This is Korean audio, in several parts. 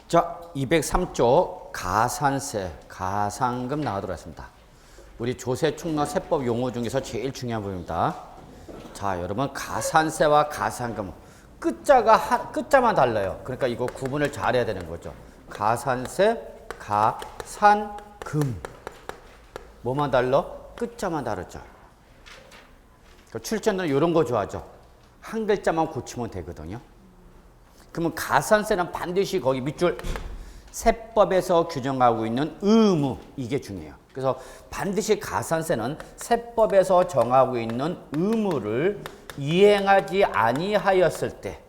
자, 203조 가산세, 가상금 나가도록 하겠습니다. 우리 조세총론 세법 용어 중에서 제일 중요한 부분입니다. 자, 여러분 가산세와 가상금 끝자만 달라요. 그러니까 이거 구분을 잘해야 되는 거죠. 가산세, 가산금 뭐만 달라? 끝자만 다르죠. 출전들은 이런 거 좋아하죠. 한 글자만 고치면 되거든요. 그러면 가산세는 반드시 거기 밑줄 세법에서 규정하고 있는 의무, 이게 중요해요. 그래서 반드시 가산세는 세법에서 정하고 있는 의무를 이행하지 아니하였을 때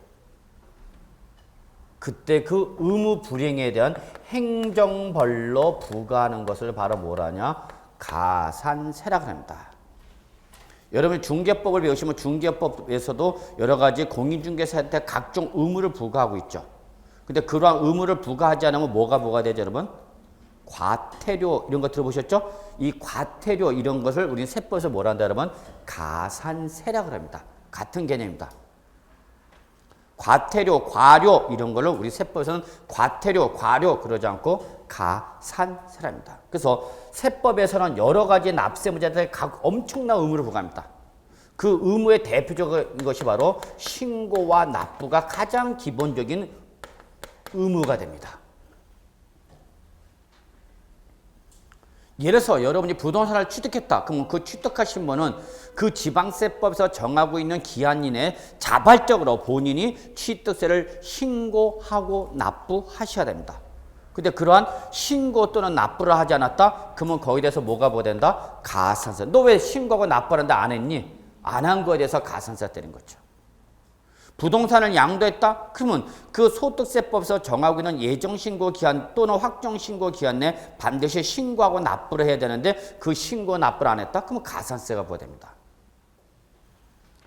그때 그 의무 불이행에 대한 행정벌로 부과하는 것을 바로 뭐라냐? 가산세라고 합니다. 여러분 중개법을 배우시면 중개법에서도 여러 가지 공인중개사한테 각종 의무를 부과하고 있죠. 근데 그러한 의무를 부과하지 않으면 뭐가 되죠, 여러분? 과태료 이런 거 들어보셨죠? 이 과태료 이런 것을 우리는 세법에서 뭐라 한다, 여러분? 가산세라고 합니다. 같은 개념입니다. 과태료, 과료 이런 거를 우리 세법에서는 과태료, 과료 그러지 않고 가산세랍니다. 그래서 세법에서는 여러 가지 납세 문제들에 각 엄청난 의무를 부과합니다. 그 의무의 대표적인 것이 바로 신고와 납부가 가장 기본적인 의무가 됩니다. 예를 들어서 여러분이 부동산을 취득했다. 그러면 그 취득하신 분은 그 지방세법에서 정하고 있는 기한 이내에 자발적으로 본인이 취득세를 신고하고 납부하셔야 됩니다. 근데 그러한 신고 또는 납부를 하지 않았다? 그러면 거기에 대해서 뭐가 부과된다? 가산세. 너 왜 신고하고 납부를 하는데 안 했니? 안 한 거에 대해서 가산세가 되는 거죠. 부동산을 양도했다? 그러면 그 소득세법에서 정하고 있는 예정신고 기한 또는 확정신고 기한 내에 반드시 신고하고 납부를 해야 되는데 그 신고 납부를 안 했다? 그러면 가산세가 부과됩니다.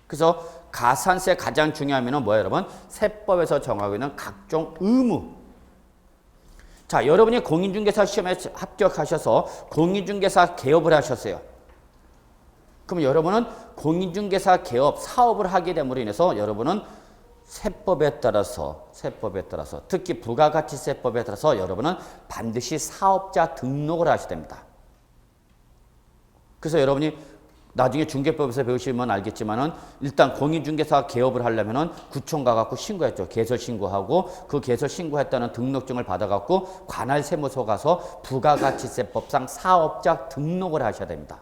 그래서 가산세 가장 중요한 면은 뭐예요, 여러분? 세법에서 정하고 있는 각종 의무. 자, 여러분이 공인중개사 시험에 합격하셔서 공인중개사 개업을 하셨어요. 그럼 여러분은 공인중개사 개업 사업을 하게 됨으로 인해서 여러분은 세법에 따라서 특히 부가가치세법에 따라서 여러분은 반드시 사업자 등록을 하셔야 됩니다. 그래서 여러분이 나중에 중개법에서 배우시면 알겠지만은 일단 공인중개사 개업을 하려면은 구청 가갖고 신고했죠. 개설 신고하고 그 개설 신고했다는 등록증을 받아갖고 관할 세무서 가서 부가가치세법상 사업자 등록을 하셔야 됩니다.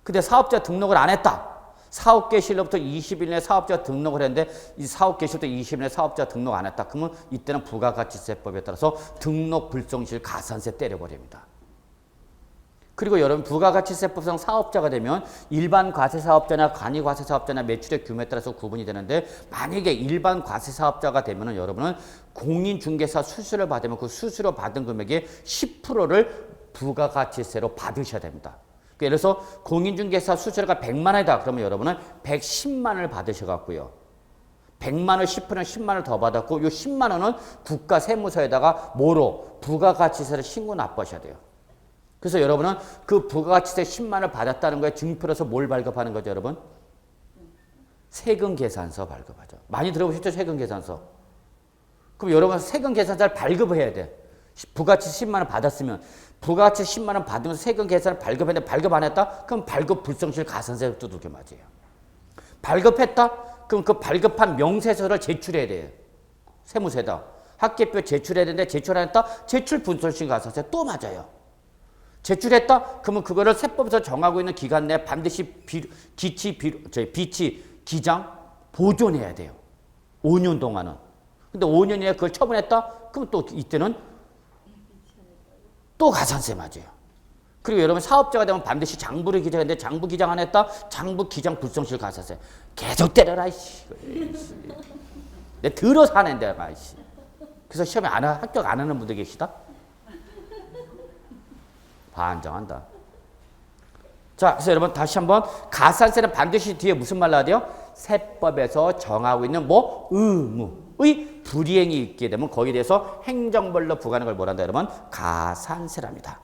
근데 사업자 등록을 안 했다. 사업 개시일로부터 20일 내에 사업자 등록을 했는데 이 사업 개시일부터 20일 내에 사업자 등록 안 했다. 그러면 이때는 부가가치세법에 따라서 등록 불성실 가산세 때려버립니다. 그리고 여러분 부가가치세법상 사업자가 되면 일반 과세사업자나 간이과세사업자나 매출의 규모에 따라서 구분이 되는데 만약에 일반 과세사업자가 되면은 여러분은 공인중개사 수수료를 받으면 그 수수료 받은 금액의 10%를 부가가치세로 받으셔야 됩니다. 예를 들어서 공인중개사 수수료가 100만 원이다. 그러면 여러분은 110만 원을 받으셔갖고요. 100만 원 10%는 10만 원을 더 받았고 이 10만 원은 국가세무서에다가 뭐로? 부가가치세를 신고 납부하셔야 돼요. 그래서 여러분은 그 부가가치세 10만 원을 받았다는 거에 증표로서 뭘 발급하는 거죠, 여러분? 세금계산서 발급하죠. 많이 들어보셨죠, 세금계산서? 그럼 여러분 세금계산서를 발급을 해야 돼. 부가가치 10만 원 받았으면 부가가치 10만 원 받으면서 세금 계산을 발급했는데 발급 안 했다? 그럼 발급 불성실 가산세 두들겨 맞아요. 발급했다? 그럼 그 발급한 명세서를 제출해야 돼요. 세무서에다. 학계표 제출해야 되는데 제출 안 했다? 제출 불성실 가산세 또 맞아요. 제출했다? 그러면 그거를 세법에서 정하고 있는 기간 내에 반드시 비치, 기장 보존해야 돼요. 5년 동안은. 근데 5년 이내에 그걸 처분했다? 그럼 또 이때는 또 가산세 맞아요. 그리고 여러분 사업자가 되면 반드시 장부를 기장했는데 장부 기장 안 했다? 장부 기장 불성실 가산세. 계속 때려라, 이씨. 내 들어 사는 데가, 이씨. 그래서 시험에 합격 안 하는 분들 계시다? 반장한다. 자, 그래서 여러분 다시 한번 가산세는 반드시 뒤에 무슨 말 나와야 돼요? 세법에서 정하고 있는 뭐? 의무의 불이행이 있게 되면 거기에 대해서 행정벌로 부과하는 걸 뭐란다, 여러분? 가산세랍니다.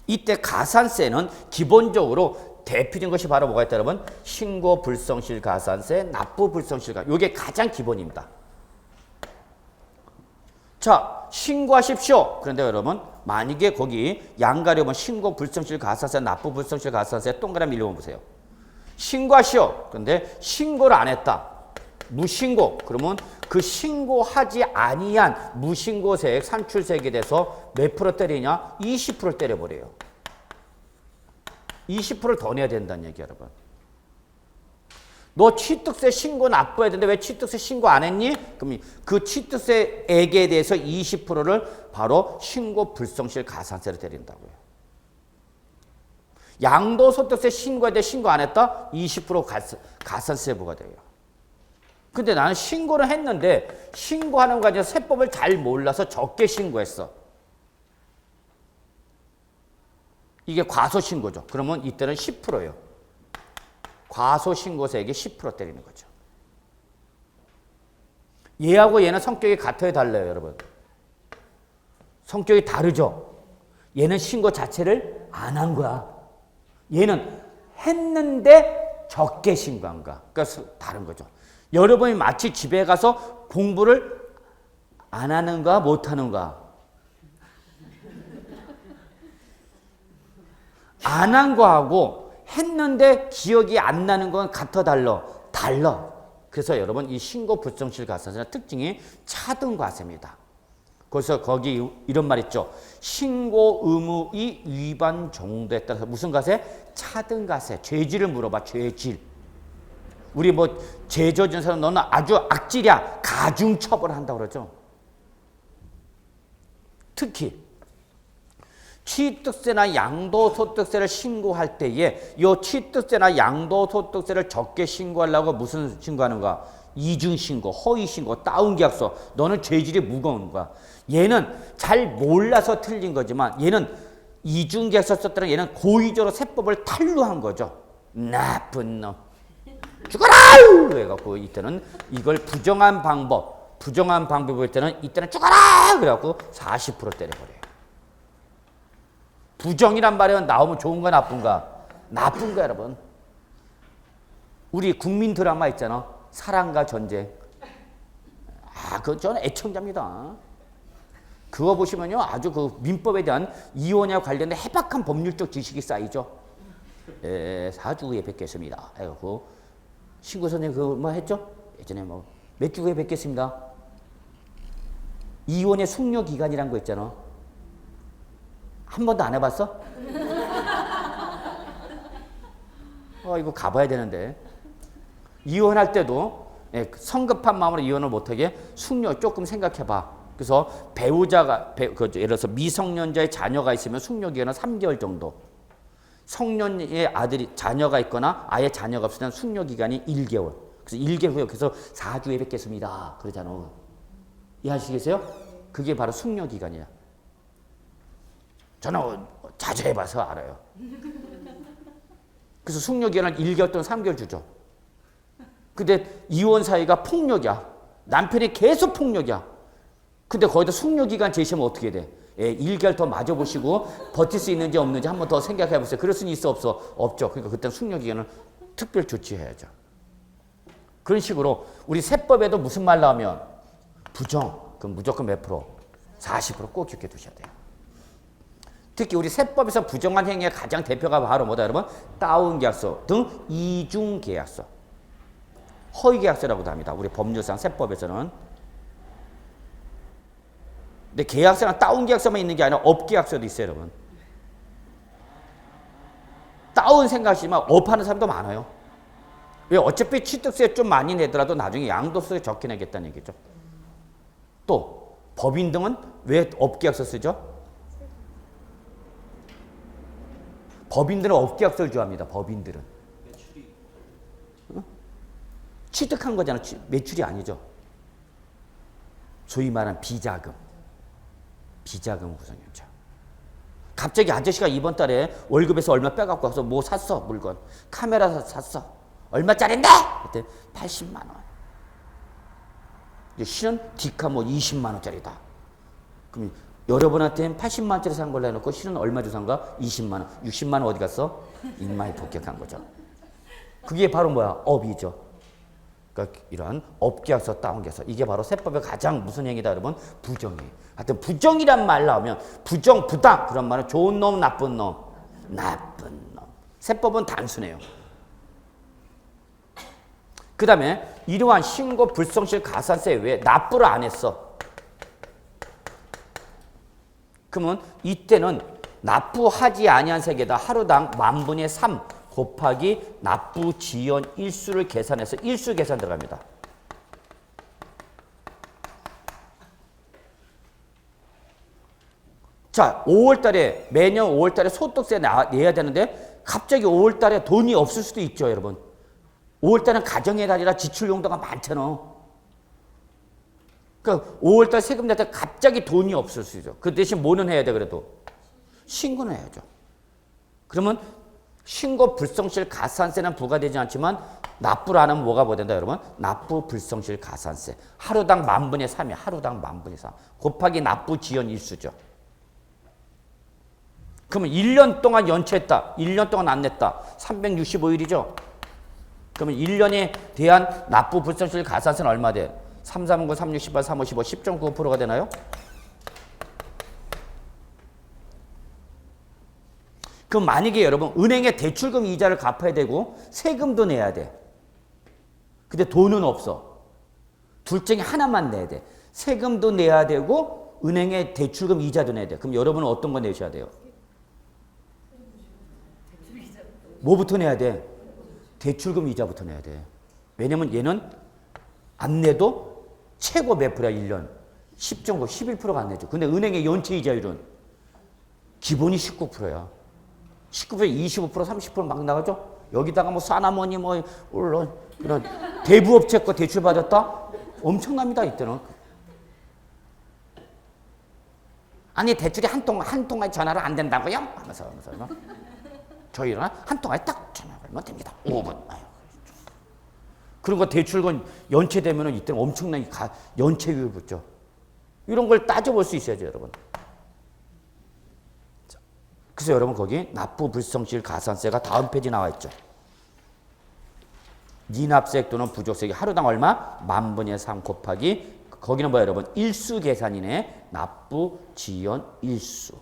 이때 가산세는 기본적으로 대표적인 것이 바로 뭐가 있다, 여러분? 신고 불성실 가산세, 납부 불성실 가산세. 이게 가장 기본입니다. 자, 신고하십시오. 그런데 여러분, 만약에 거기 양가려면 신고 불성실 가산세, 납부 불성실 가산세 동그라미 읽어보면 보세요. 신고하시오. 그런데 신고를 안 했다. 무신고. 그러면 그 신고하지 아니한 무신고세액, 산출세액에 대해서 몇 프로 때리냐? 20%를 때려버려요. 20%를 더 내야 된다는 얘기야, 여러분. 너 취득세 신고 납부해야 되는데 왜 취득세 신고 안 했니? 그럼 그 취득세액에 대해서 20%를 바로 신고 불성실 가산세를 때린다고요. 양도소득세 신고했는데 신고 안 했다? 20% 가산세 부과돼요. 근데 나는 신고를 했는데 신고하는 과정에 세법을 잘 몰라서 적게 신고했어. 이게 과소신고죠. 그러면 이때는 10%예요. 과소신고세액이 10% 때리는 거죠. 얘하고 얘는 성격이 같아요, 달라요, 여러분? 성격이 다르죠? 얘는 신고 자체를 안 한 거야. 얘는 했는데 적게 신고한 거야. 그러니까 다른 거죠. 여러분이 마치 집에 가서 공부를 안 하는가 못 하는가? 안 한 거하고 했는데 기억이 안 나는 건 같아 달라? 달라. 그래서 여러분 이 신고 불성실 가산세는 특징이 차등과세입니다. 그래서 거기 이런 말 있죠. 신고 의무의 위반 정도에 따라서 무슨 과세? 차등과세. 죄질을 물어봐. 죄질. 우리 뭐 죄져준 사람 너는 아주 악질이야. 가중처벌한다고 그러죠. 특히 취득세나 양도소득세를 신고할 때에 이 취득세나 양도소득세를 적게 신고하려고 무슨 신고하는가? 이중신고, 허위신고, 다운계약서. 너는 죄질이 무거운 거야. 얘는 잘 몰라서 틀린 거지만 얘는 이중계약서 썼다는 얘는 고의적으로 세법을 탄로한 거죠. 나쁜 놈. 죽어라! 그래갖고 이때는 이걸 부정한 방법일 때는 이때는 죽어라! 그래갖고 40% 때려버려요. 부정이란 말이 나오면 좋은가 나쁜가? 나쁜 거야, 여러분. 우리 국민 드라마 있잖아. 사랑과 전쟁. 그건 저는 애청자입니다. 그거 보시면요. 아주 그 민법에 대한 이혼에 관련된 해박한 법률적 지식이 쌓이죠. 사주 후에 뵙겠습니다. 해갖고 신고 선생님 그거 뭐 했죠? 예전에 뭐 몇 주 후에 뵙겠습니다. 이혼의 숙려 기간이란 거 있잖아. 한 번도 안 해봤어? 이거 가봐야 되는데. 이혼할 때도 성급한 마음으로 이혼을 못하게 숙려 조금 생각해봐. 그래서 배우자가, 예를 들어서 미성년자의 자녀가 있으면 숙려 기간은 3개월 정도. 성년의 아들이, 자녀가 있거나 아예 자녀가 없으면 숙려 기간이 1개월. 그래서 1개월 후에 그래서 4주에 뵙겠습니다. 그러잖아. 이해하시겠어요? 그게 바로 숙려 기간이야. 저는 자주 해봐서 알아요. 그래서 숙려 기간을 1개월 또는 3개월 주죠. 근데 이혼 사이가 폭력이야. 남편이 계속 폭력이야. 근데 거기다 숙려 기간 제시하면 어떻게 돼? 1개월 더 맞아보시고 버틸 수 있는지 없는지 한 번 더 생각해 보세요. 그럴 수는 있어 없어? 없죠. 그러니까 그때는 숙려 기간을 특별 조치해야죠. 그런 식으로 우리 세법에도 무슨 말 나오면 부정, 그럼 무조건 몇 프로? 40% 꼭 기억해 두셔야 돼요. 특히 우리 세법에서 부정한 행위의 가장 대표가 바로 뭐다 여러분? 다운계약서 등 이중계약서, 허위계약서라고도 합니다. 우리 법률상 세법에서는. 근데 계약서나 다운계약서만 있는 게 아니라 업계약서도 있어요, 여러분. 다운 생각하시지만 업하는 사람도 많아요. 왜? 어차피 취득세 좀 많이 내더라도 나중에 양도세 적게 내겠다는 얘기죠. 또 법인 등은 왜 업계약서 쓰죠? 법인들은 업계약서를 좋아합니다. 법인들은. 취득한 거잖아. 매출이 아니죠. 소위 말하는 비자금. 비자금 구성연차. 갑자기 아저씨가 이번 달에 월급에서 얼마 빼갖고 와서 뭐 샀어, 물건. 카메라 샀어. 얼마짜린데? 그때 80만 원. 실은 디카 뭐 20만 원짜리다. 그럼 여러분한테는 80만 원짜리 산 걸로 해놓고 실은 얼마 주고 산가? 20만 원. 60만 원 어디 갔어? 인마에 폭격한 거죠. 그게 바로 뭐야? 업이죠. 그러니까 이런 업계약서 다운계약서 이게 바로 세법의 가장 무슨 행위다 여러분? 부정이에요. 하여튼 부정이란 말 나오면 부정, 부당 그런 말은 좋은 놈, 나쁜 놈, 나쁜 놈. 세법은 단순해요. 그 다음에 이러한 신고 불성실 가산세 외에 납부를 안 했어. 그러면 이때는 납부하지 아니한 세계다 하루당 10,000분의 3 곱하기 납부 지연 일수를 계산해서 일수 계산 들어갑니다. 자, 5월달에 매년 5월달에 소득세 내야 되는데 갑자기 5월달에 돈이 없을 수도 있죠, 여러분. 5월달은 가정의 달이라 지출 용도가 많잖아. 그러니까 5월달 세금 낼 때 갑자기 돈이 없을 수 있죠. 그 대신 뭐는 해야 돼 그래도? 신고는 해야죠. 그러면 신고 불성실 가산세는 부과되지 않지만 납부를 안 하면 뭐가 부과된다 여러분? 납부 불성실 가산세. 하루당 10,000분의 3이야. 하루당 10,000분의 3. 곱하기 납부 지연 일수죠. 그러면 1년 동안 연체했다. 1년 동안 안 냈다. 365일이죠. 그러면 1년에 대한 납부 불성실 가산세는 얼마 돼? 3, 3, 9, 3, 6, 18, 3, 5, 15, 10.95%가 되나요? 그럼 만약에 여러분 은행에 대출금 이자를 갚아야 되고 세금도 내야 돼. 근데 돈은 없어. 둘 중에 하나만 내야 돼. 세금도 내야 되고 은행에 대출금 이자도 내야 돼. 그럼 여러분은 어떤 거 내셔야 돼요? 뭐부터 내야 돼? 대출금 이자부터 내야 돼. 왜냐면 얘는 안 내도 최고 몇 프로야 1년? 10.9, 11%가 안 내죠. 근데 은행의 연체 이자율은 기본이 19%야. 19%에 25%, 30%막 나가죠? 여기다가 뭐 싸나머니 뭐 물론 이런 대부업체 거 대출 받았다? 엄청납니다 이때는. 아니 대출이 한 통화에 전화로 안 된다고요? 하면서 저희는 한 통화에 딱 전화 걸면 됩니다. 5분. 그런 거 대출금 연체되면 이때는 엄청나게 연체율 붙죠. 이런 걸 따져볼 수 있어야죠 여러분. 그래서 여러분 거기 납부 불성실 가산세가 다음 페이지 나와 있죠. 미납세액 또는 부족세액이 하루당 얼마? 10,000분의 3 곱하기 거기는 뭐야 여러분? 일수 계산이네. 납부 지연 일수.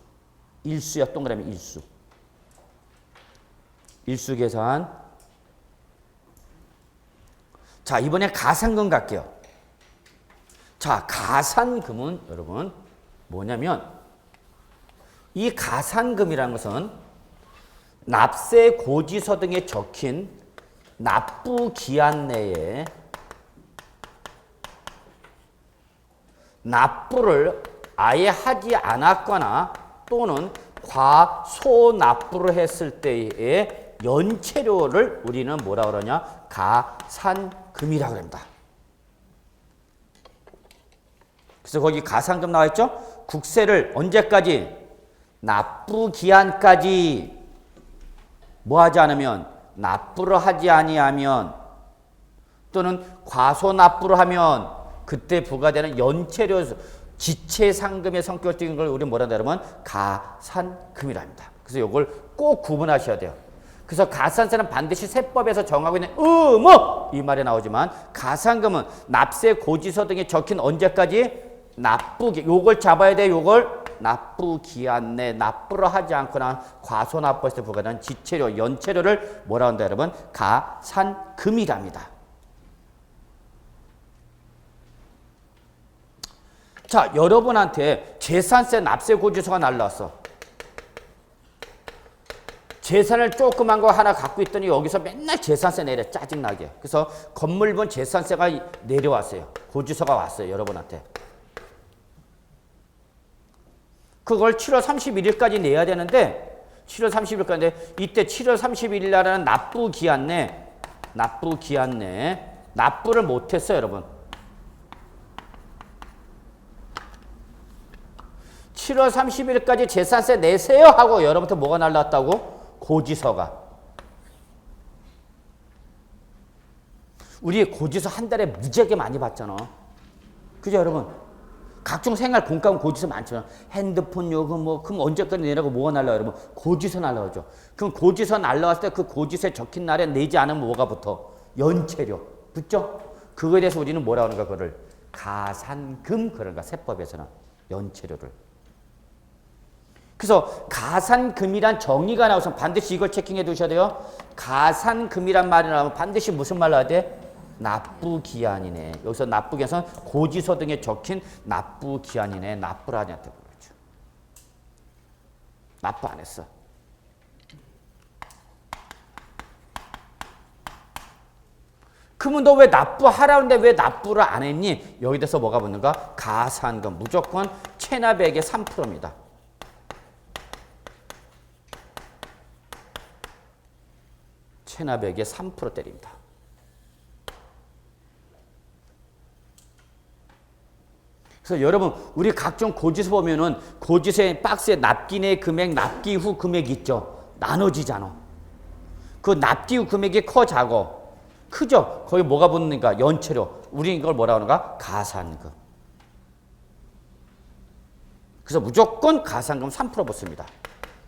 일수야 동그라미 일수. 일수 계산. 자 이번에 가산금 갈게요. 자 가산금은 여러분 뭐냐면 이 가산금이라는 것은 납세 고지서 등에 적힌 납부 기한 내에 납부를 아예 하지 않았거나 또는 과소납부를 했을 때의 연체료를 우리는 뭐라 그러냐? 가산금이라고 합니다. 그래서 거기 가산금 나와 있죠? 국세를 언제까지? 납부 기한까지 뭐 하지 않으면 납부를 하지 아니하면 또는 과소납부를 하면 그때 부과되는 연체료 지체상금의 성격적인 걸 우리 뭐라 그러면 가산금이라 합니다. 그래서 이걸 꼭 구분하셔야 돼요. 그래서 가산세는 반드시 세법에서 정하고 있는 의무 이 말이 나오지만 가산금은 납세 고지서 등에 적힌 언제까지 납부기 요걸 잡아야 돼. 요걸 납부 기한 내 납부를 하지 않거나 과소납부했을 때 부과되는 지체료, 연체료를 뭐라 한다 여러분? 가산금이랍니다. 자, 여러분한테 재산세 납세 고지서가 날라왔어. 재산을 조그만 거 하나 갖고 있더니 여기서 맨날 재산세 내려 짜증나게. 그래서 건물분 재산세가 내려왔어요. 고지서가 왔어요. 여러분한테. 그걸 7월 31일까지 내야 되는데 7월 30일까지 이때 7월 31일 날은 납부 기한 내 납부를 못했어요. 여러분. 7월 30일까지 재산세 내세요 하고 여러분한테 뭐가 날라왔다고? 고지서가. 우리 고지서 한 달에 무지하게 많이 받잖아. 그죠 여러분? 각종 생활 공과금 고지서 많잖아. 핸드폰 요금 뭐 그럼 언제까지 내라고 뭐가 날라와요 여러분? 고지서 날라오죠. 그럼 고지서 날라왔을 때 그 고지서에 적힌 날에 내지 않으면 뭐가 붙어? 연체료. 붙죠? 그거에 대해서 우리는 뭐라 하는가 그거를 가산금 그런가 세법에서는 연체료를. 그래서 가산금이란 정의가 나와서 반드시 이걸 체킹해 두셔야 돼요. 가산금이란 말이 나오면 반드시 무슨 말 나와야 돼? 납부기한이네. 여기서 납부기한은 고지서 등에 적힌 납부기한이네. 납부를 하냐 때 그렇죠. 납부 안 했어. 그러면 너 왜 납부하라는데 왜 납부를 안 했니? 여기 대해서 뭐가 붙는가? 가산금 무조건 체납액의 3%입니다. 체납액의 3% 때립니다. 그래서 여러분 우리 각종 고지서 보면은 고지서의 박스에 납기 내 금액, 납기 후 금액 있죠. 나눠지잖아. 그 납기 후 금액이 커 작어. 크죠. 거기 뭐가 붙는가? 연체료. 우리 이걸 뭐라 하는가? 가산금. 그래서 무조건 가산금 3% 붙습니다.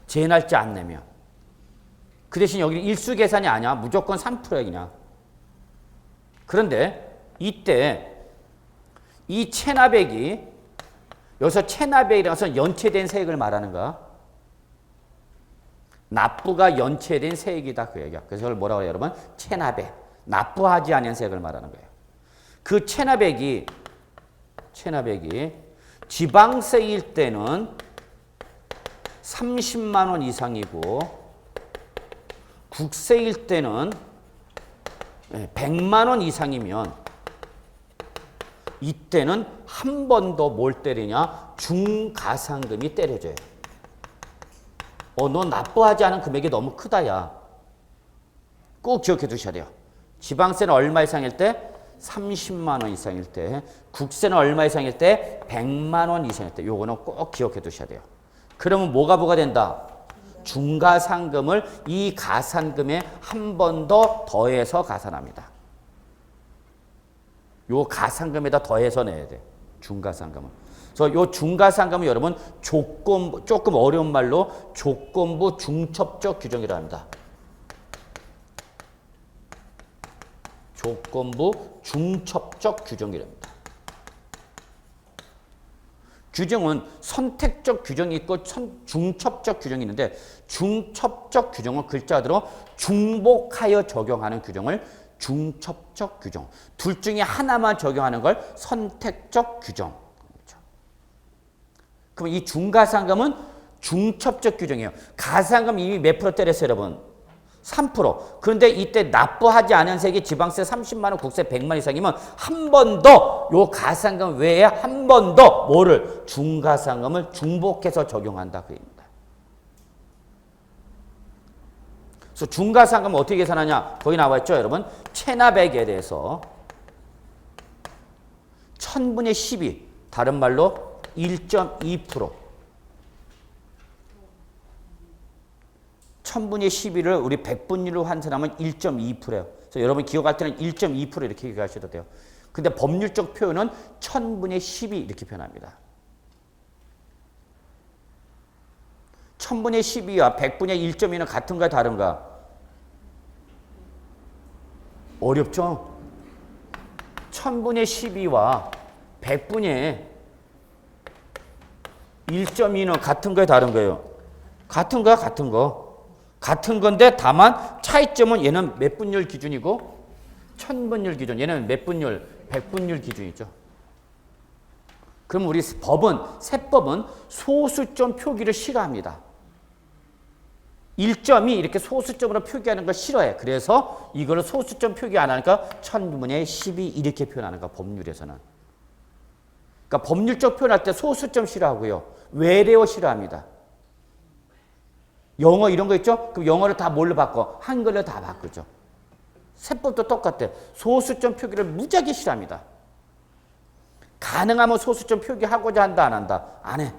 제 날짜 안 내면. 그 대신 여기 일수 계산이 아니야. 무조건 3%야 그냥. 그런데 이때 이 체납액이 여기서 체납액이라는 것은 연체된 세액을 말하는 거야. 납부가 연체된 세액이다 그 얘기야. 그래서 이걸 뭐라고 해요 여러분? 체납액. 납부하지 않은 세액을 말하는 거예요. 그 체납액이 지방세일 때는 30만 원 이상이고 국세일 때는 100만 원 이상이면 이때는 한 번 더 뭘 때리냐? 중가산금이 때려져요. 너 납부하지 않은 금액이 너무 크다 야. 꼭 기억해 두셔야 돼요. 지방세는 얼마 이상일 때? 30만 원 이상일 때. 국세는 얼마 이상일 때? 100만 원 이상일 때. 요거는 꼭 기억해 두셔야 돼요. 그러면 뭐가 부과된다? 중가산금을 이 가산금에 한 번 더 더해서 가산합니다. 요 가산금에다 더해서 내야 돼. 중가산금은. 그래서 요 중가산금은 여러분 조건부, 조금 어려운 말로 조건부 중첩적 규정이라고 합니다. 조건부 중첩적 규정이랍니다. 규정은 선택적 규정이 있고 중첩적 규정이 있는데 중첩적 규정은 글자 그대로 중복하여 적용하는 규정을 중첩적 규정. 둘 중에 하나만 적용하는 걸 선택적 규정. 그렇죠. 그럼 이 중가산금은 중첩적 규정이에요. 가산금 이미 몇 프로 때렸어요, 여러분? 3%. 그런데 이때 납부하지 않은 세액이 지방세 30만 원, 국세 100만 이상이면 한 번 더 요 가산금 외에 한 번 더 뭐를 중가산금을 중복해서 적용한다 그 얘기입니다. 그래서 중가산금은 어떻게 계산하냐? 거기 나와 있죠, 여러분. 체납액에 대해서 1000분의 12, 다른 말로 1.2%. 1000분의 12를 우리 100분율로 환산하면 1.2%예요. 그래서 여러분 기억할 때는 1.2% 이렇게 기억하셔도 돼요. 근데 법률적 표현은 1000분의 12 이렇게 표현합니다. 1000분의 12와 100분의 1.2는 같은가 다른가? 어렵죠? 1000분의 12와 100분의 1.2는 같은 거예요, 다른 거예요? 같은 거야, 같은 거. 같은 건데 다만 차이점은 얘는 몇 분율 기준이고 1000분율 기준, 얘는 몇 분율, 100분율 기준이죠. 그럼 우리 세법은 소수점 표기를 싫어합니다. 1점이 이렇게 소수점으로 표기하는 걸 싫어해. 그래서 이거를 소수점 표기 안 하니까 1000분의 12 이렇게 표현하는 거야, 법률에서는. 그러니까 법률적 표현할 때 소수점 싫어하고요. 외래어 싫어합니다. 영어 이런 거 있죠? 그럼 영어를 다 뭘로 바꿔? 한글로 다 바꾸죠. 세법도 똑같아. 소수점 표기를 무지하게 싫어합니다. 가능하면 소수점 표기하고자 한다, 안 한다? 안 해.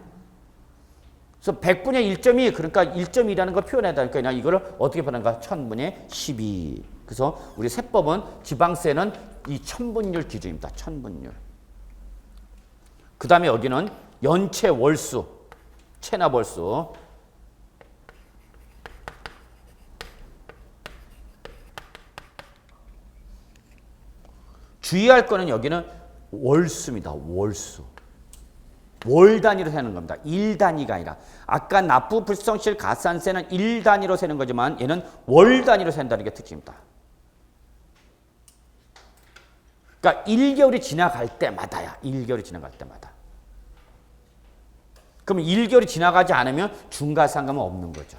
그래서 100분의 1.2, 그러니까 1.2라는 걸 표현해야 되니까 그냥 이거를 어떻게 표현한가? 1000분의 12. 그래서 우리 세법은 지방세는 이 1000분율 기준입니다. 1000분율. 그 다음에 여기는 연체 월수, 체납 월수. 주의할 거는 여기는 월수입니다. 월수. 월 단위로 세는 겁니다. 일 단위가 아니라. 아까 납부 불성실 가산세는 일 단위로 세는 거지만 얘는 월 단위로 센다는 게 특징입니다. 그러니까 1개월이 지나갈 때마다야. 1개월이 지나갈 때마다. 그럼 1개월이 지나가지 않으면 중과상각은 없는 거죠.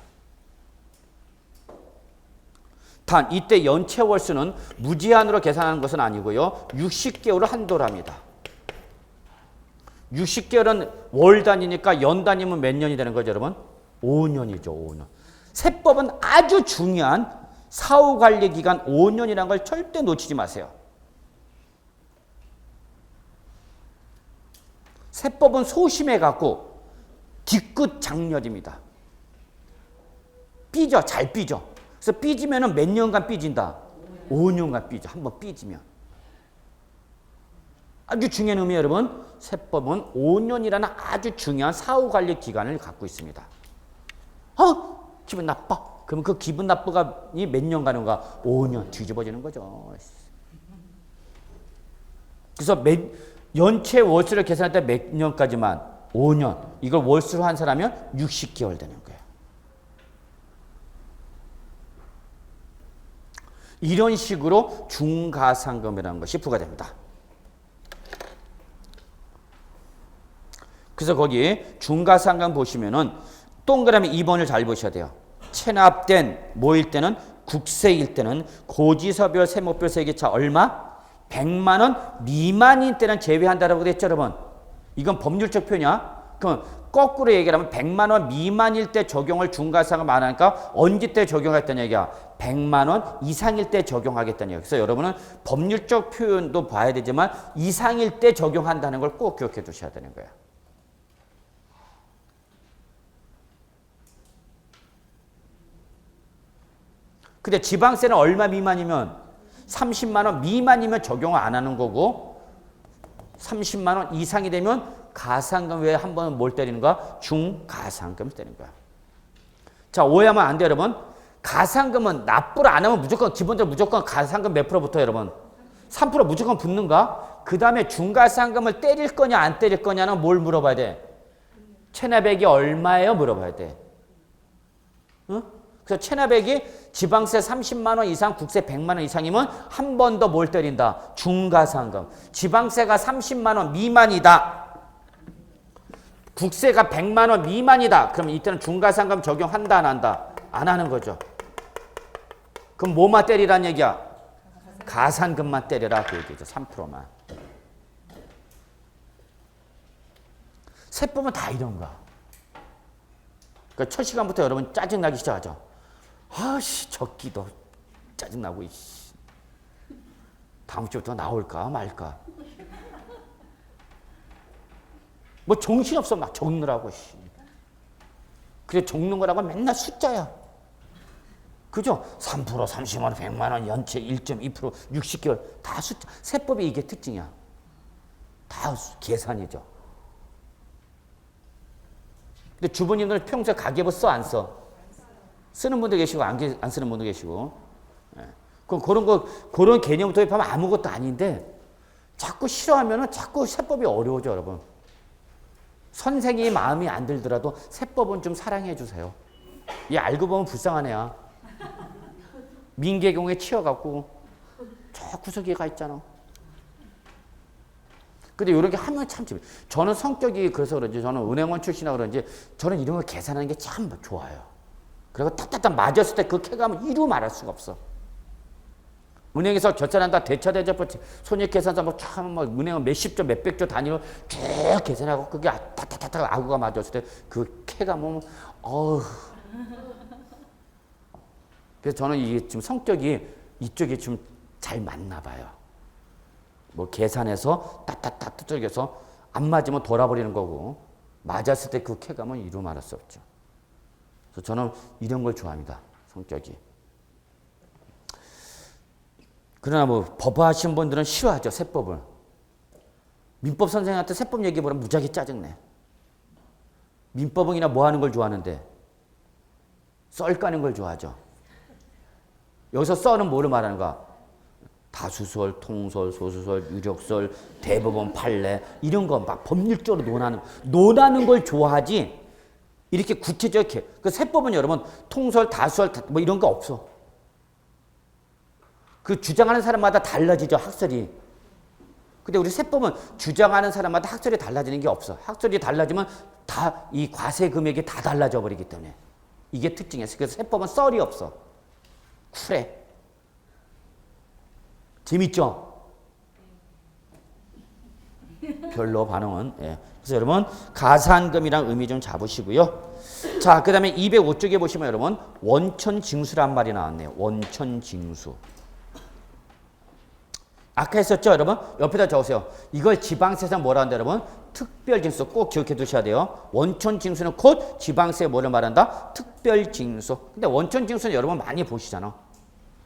단 이때 연체 월수는 무제한으로 계산하는 것은 아니고요. 60개월을 한도로 합니다. 60개월은 월 단위니까 연 단위면 몇 년이 되는 거죠, 여러분? 5년이죠, 5년. 세법은 아주 중요한 사후관리 기간 5년이라는 걸 절대 놓치지 마세요. 세법은 소심해갖고 뒤끝 장렬입니다. 삐져, 잘 삐져. 그래서 삐지면은 몇 년간 삐진다? 5년간 삐져. 한번 삐지면. 아주 중요한 의미 여러분. 세법은 5년이라는 아주 중요한 사후관리 기간을 갖고 있습니다. 기분 나빠. 그러면 그 기분 나쁘가이 몇 년 가는가? 5년 뒤집어지는 거죠. 그래서 연체 월수를 계산할 때 몇 년까지만? 5년. 이걸 월수로 환산하면 60개월 되는 거예요. 이런 식으로 중가상금이라는 것이 부과됩니다. 그래서 거기 중가상금 보시면은 동그라미 2번을 잘 보셔야 돼요. 체납된 뭐일 때는 국세일 때는 고지서별 세목별 세계차 얼마? 100만 원 미만인 때는 제외한다라고 그랬죠, 여러분. 이건 법률적 표현이야. 그럼 거꾸로 얘기하면 100만 원 미만일 때 적용을 중과상금 안 하니까 언제 때 적용하겠다는 얘기야? 100만 원 이상일 때 적용하겠다는 얘기야. 그래서 여러분은 법률적 표현도 봐야 되지만 이상일 때 적용한다는 걸 꼭 기억해 두셔야 되는 거야. 근데 지방세는 얼마 미만이면 30만 원 미만이면 적용을 안 하는 거고 30만 원 이상이 되면 가상금 외에 한 번은 뭘 때리는 거야? 중가상금을 때리는 거야. 자, 오해하면 안 돼요, 여러분. 가상금은 납부를 안 하면 무조건 기본적으로 무조건 가상금 몇 프로 붙어요, 여러분? 3% 무조건 붙는가? 그 다음에 중가상금을 때릴 거냐 안 때릴 거냐는 뭘 물어봐야 돼? 체납액이 얼마예요? 물어봐야 돼. 응? 그래서 체납액이 지방세 30만 원 이상, 국세 100만 원 이상이면 한 번 더 뭘 때린다? 중가상금. 지방세가 30만 원 미만이다. 국세가 100만 원 미만이다. 그럼 이때는 중가상금 적용한다 안 한다? 안 하는 거죠. 그럼 뭐만 때리란 얘기야? 가산금만 때려라 그 얘기죠. 3%만. 세법은 다 이런 거야. 그러니까 첫 시간부터 여러분 짜증나기 시작하죠. 아씨 적기도 짜증나고 이씨. 다음 주부터 나올까 말까. 뭐 정신없어 막 적느라고. 그래 적는 거라고 맨날 숫자야. 그죠? 3%, 30만 원, 100만 원, 연체 1.2%, 60개월 다 숫자. 세법이 이게 특징이야. 다 계산이죠. 근데 주부님들 평소에 가계부 써 안 써? 쓰는 분도 계시고 안 쓰는 분도 계시고. 그럼 그런 개념 도입하면 아무것도 아닌데 자꾸 싫어하면은 자꾸 세법이 어려워져, 여러분. 선생이 마음이 안 들더라도 세법은 좀 사랑해 주세요. 얘 알고 보면 불쌍한 애야. 민계공에 치여갖고 저 구석에 가 있잖아. 근데 이렇게 하면 참 재밌어요. 저는 성격이 그래서 그런지 저는 은행원 출신이라 그런지 저는 이런 걸 계산하는 게 참 좋아요. 그리고 딱딱딱 맞았을 때 그 쾌감은 이루 말할 수가 없어. 은행에서 결산한다 대차대접 손익계산서 뭐 참 뭐 은행은 몇십 조 몇백 조 단위로 쭉 계산하고 그게 타타타타 아구가 맞았을 때 그 쾌감은 어우. 그래서 저는 이게 지금 성격이 이쪽에 좀 잘 맞나 봐요. 뭐 계산해서 따따따 두들겨서 안 맞으면 돌아버리는 거고 맞았을 때 그 쾌감은 이루 말할 수 없죠. 그래서 저는 이런 걸 좋아합니다. 성격이. 그러나 뭐 법하신 분들은 싫어하죠. 세법을. 민법 선생님한테 세법 얘기해보면 무지하게 짜증내. 민법은이나 뭐 하는 걸 좋아하는데 썰 까는 걸 좋아하죠. 여기서 썰은 뭐를 말하는가? 다수설, 통설, 소수설, 유력설, 대법원 판례 이런 거 막 법률적으로 논하는 걸 좋아하지. 이렇게 구체적이게. 그 세법은 여러분 통설, 다수설 뭐 이런 거 없어. 그 주장하는 사람마다 달라지죠, 학설이. 근데 우리 세법은 주장하는 사람마다 학설이 달라지는 게 없어. 학설이 달라지면 다 이 과세 금액이 다 달라져 버리기 때문에. 이게 특징이야. 그래서 세법은 썰이 없어. 쿨해. 재밌죠? 별로 반응은. 예. 그래서 여러분 가산금이랑 의미 좀 잡으시고요. 자, 그 다음에 205쪽에 보시면 여러분 원천징수란 말이 나왔네요. 원천징수. 아까 했었죠, 여러분? 옆에다 적으세요. 이걸 지방세에서 뭐라 한다, 여러분? 특별징수 꼭 기억해 두셔야 돼요. 원천징수는 곧 지방세에 뭐를 말한다? 특별징수. 근데 원천징수는 여러분 많이 보시잖아.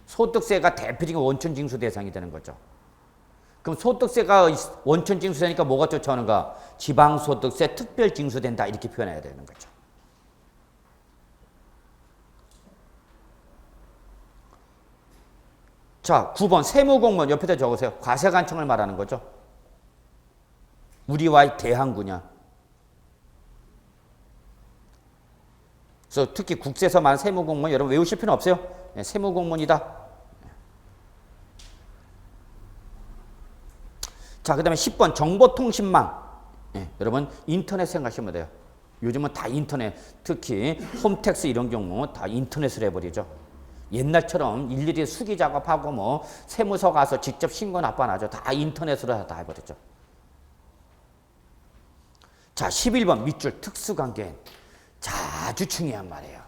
소득세가 대표적인 원천징수 대상이 되는 거죠. 그럼 소득세가 원천징수되니까 뭐가 쫓아오는가? 지방소득세 특별징수된다 이렇게 표현해야 되는 거죠. 자, 9번 세무공무원 옆에다 적으세요. 과세관청을 말하는 거죠. 우리와의 대항구냐. 그래서 특히 국세에서 말하는 세무공무원 여러분 외우실 필요는 없어요. 네, 세무공무원이다. 자, 그 다음에 10번 정보통신망. 네, 여러분 인터넷 생각하시면 돼요. 요즘은 다 인터넷, 특히 홈택스 이런 경우 다 인터넷으로 해버리죠. 옛날처럼 일일이 수기 작업하고 뭐 세무서 가서 직접 신고 납부 안 하죠. 다 인터넷으로 다 해버렸죠. 자, 11번 밑줄 특수관계. 자, 아주 중요한 말이에요.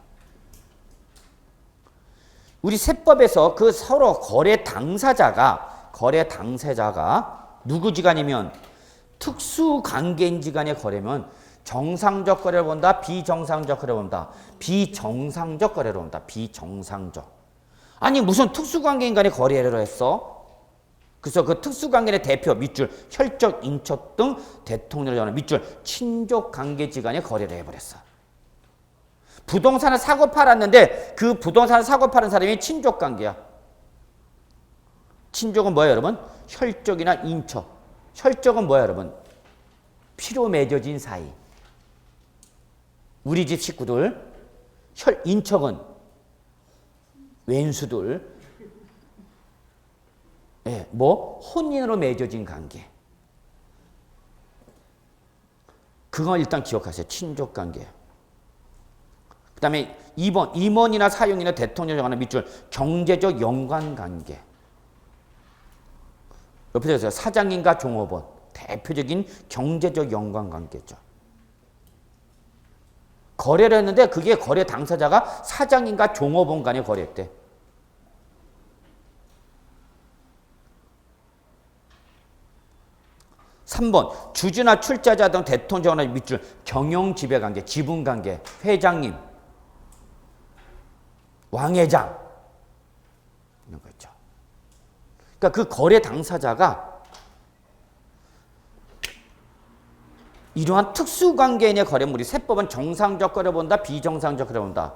우리 세법에서 그 서로 거래 당사자가 누구지간이면 특수관계인지간의 거래면 정상적 거래를 본다, 비정상적 거래를 본다. 비정상적 거래를 본다. 비정상적. 아니 무슨 특수관계인 간의 거래를 했어? 그래서 그 특수관계의 대표 밑줄 혈족, 인척 등 대통령을 전하는 밑줄 친족관계지간의 거래를 해버렸어. 부동산을 사고 팔았는데 그 부동산을 사고 파는 사람이 친족관계야. 친족은 뭐예요 여러분? 혈족이나 인척. 혈족은 뭐예요 여러분? 피로 맺어진 사이. 우리 집 식구들. 인척은 왼수들. 예, 뭐 혼인으로 맺어진 관계. 그건 일단 기억하세요. 친족관계. 그 다음에 2번 임원이나 사용이나 대통령 정하는 밑줄 경제적 연관관계. 옆에 보세요. 사장님과 종업원. 대표적인 경제적 연관관계죠. 거래를 했는데 그게 거래 당사자가 사장님과 종업원 간에 거래했대. (3번) 주주나 출자자 등 대통령의 밑줄 경영지배관계, 지분관계, 회장님, 왕회장 이런 거 있죠. 그러니까 그 거래 당사자가 이러한 특수관계인의 거래물이 세법은 정상적 거래 본다, 비정상적 거래 본다.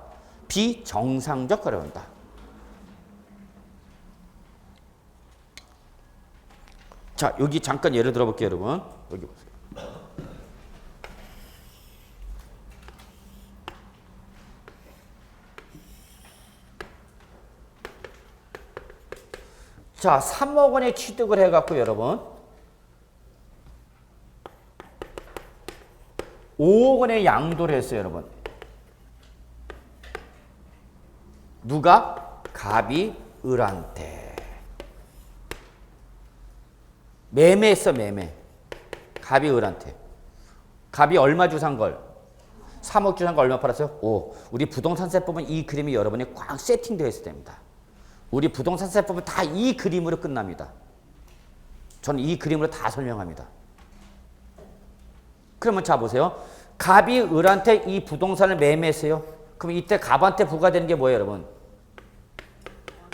비정상적 거래 본다. 자, 여기 잠깐 예를 들어볼게요, 여러분. 여기 보세요. 자, 3억 원에 취득을 해갖고 여러분 5억 원에 양도를 했어요, 여러분. 누가? 갑이 을한테. 매매했어, 매매. 갑이 을한테. 갑이 얼마 주 산 걸? 3억 주 산 거 얼마 팔았어요? 5. 우리 부동산세법은 이 그림이 여러분이 꽉 세팅되어 있어야 됩니다. 우리 부동산세법은 다 이 그림으로 끝납니다. 저는 이 그림으로 다 설명합니다. 그러면 자 보세요. 갑이 을한테 이 부동산을 매매했어요. 그럼 이때 갑한테 부과되는 게 뭐예요, 여러분?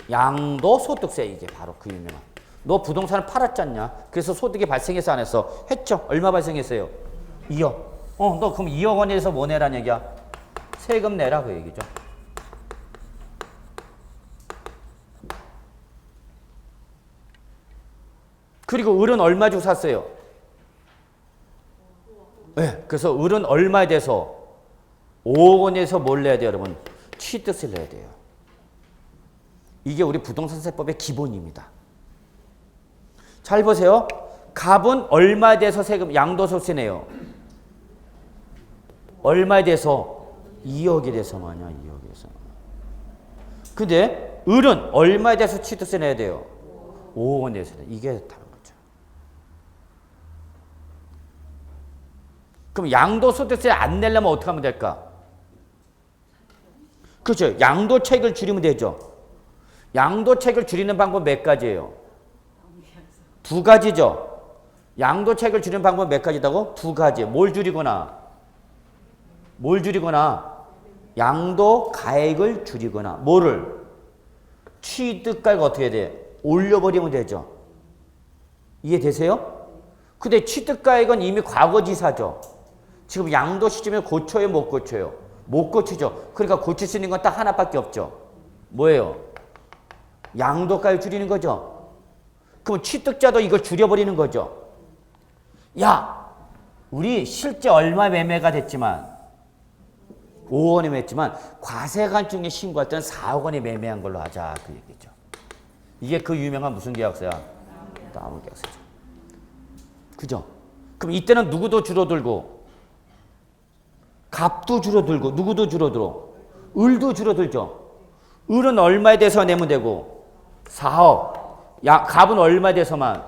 양도소득세. 이게 바로 그 유명한. 너 부동산을 팔았지 않냐? 그래서 소득이 발생해서 안 했어? 했죠. 얼마 발생했어요? 2억. 너 그럼 2억 원에서 뭐 내라는 얘기야? 세금 내라 그 얘기죠. 그리고 을은 얼마 주고 샀어요? 네, 그래서 을은 얼마에 대해서 5억 원에서 뭘 내야 돼요, 여러분? 취득세를 내야 돼요. 이게 우리 부동산세법의 기본입니다. 잘 보세요. 갑은 얼마에 대해서 세금, 양도소득세 내요? 얼마에 대해서? 2억에 대해서만요, 2억에 대해서. 근데 을은 얼마에 대해서 취득세 내야 돼요? 5억 원에 대해서. 이게 다른 거죠. 그럼 양도소득세 안 내려면 어떻게 하면 될까? 그렇죠. 양도차익을 줄이면 되죠. 양도차익을 줄이는 방법 몇 가지예요? 두 가지죠. 양도차익을 줄이는 방법 몇 가지다고? 두 가지. 뭘 줄이거나? 뭘 줄이거나? 양도가액을 줄이거나. 뭐를? 취득가액 어떻게 돼? 올려버리면 되죠. 이해되세요? 근데 취득가액은 이미 과거지사죠. 지금 양도 시점에 고쳐요, 못 고쳐요? 못 고치죠. 그러니까 고칠 수 있는 건 딱 하나밖에 없죠. 뭐예요? 양도가액 줄이는 거죠. 그럼 취득자도 이걸 줄여버리는 거죠. 야, 우리 실제 얼마 매매가 됐지만 5억 원에 매매했지만 과세관청에 신고할 때는 4억 원에 매매한 걸로 하자 그 얘기죠. 이게 그 유명한 무슨 계약서야? 다운계약서죠. 그죠? 그럼 이때는 누구도 줄어들고 갑도 줄어들고 누구도 줄어들어? 을도 줄어들죠. 을은 얼마에 대해서 내면 되고 4억. 갑은 얼마에 대해서만?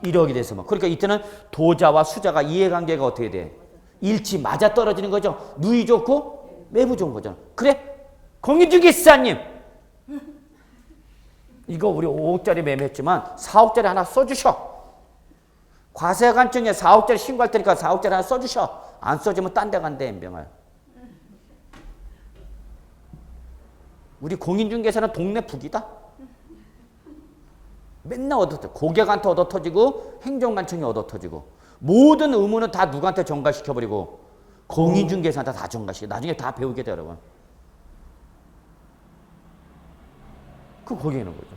1억이 돼서만. 그러니까 이때는 도자와 수자가 이해관계가 어떻게 돼? 일치 맞아 떨어지는 거죠. 누이 좋고 매부 좋은 거죠. 그래? 공인중개사님 이거 우리 5억짜리 매매했지만 4억짜리 하나 써주셔. 과세관청에 4억짜리 신고할 테니까 4억짜리 하나 써주셔. 안 써주면 딴 데 간대 임병을. 우리 공인중개사는 동네 북이다. 맨날 얻어터지고 고객한테 얻어터지고 행정관청이 얻어터지고 모든 의무는 다 누구한테 전가시켜버리고 공인중개사한테 다 전가시켜. 나중에 다 배우게 돼요 여러분. 그 거기에 있는 거죠.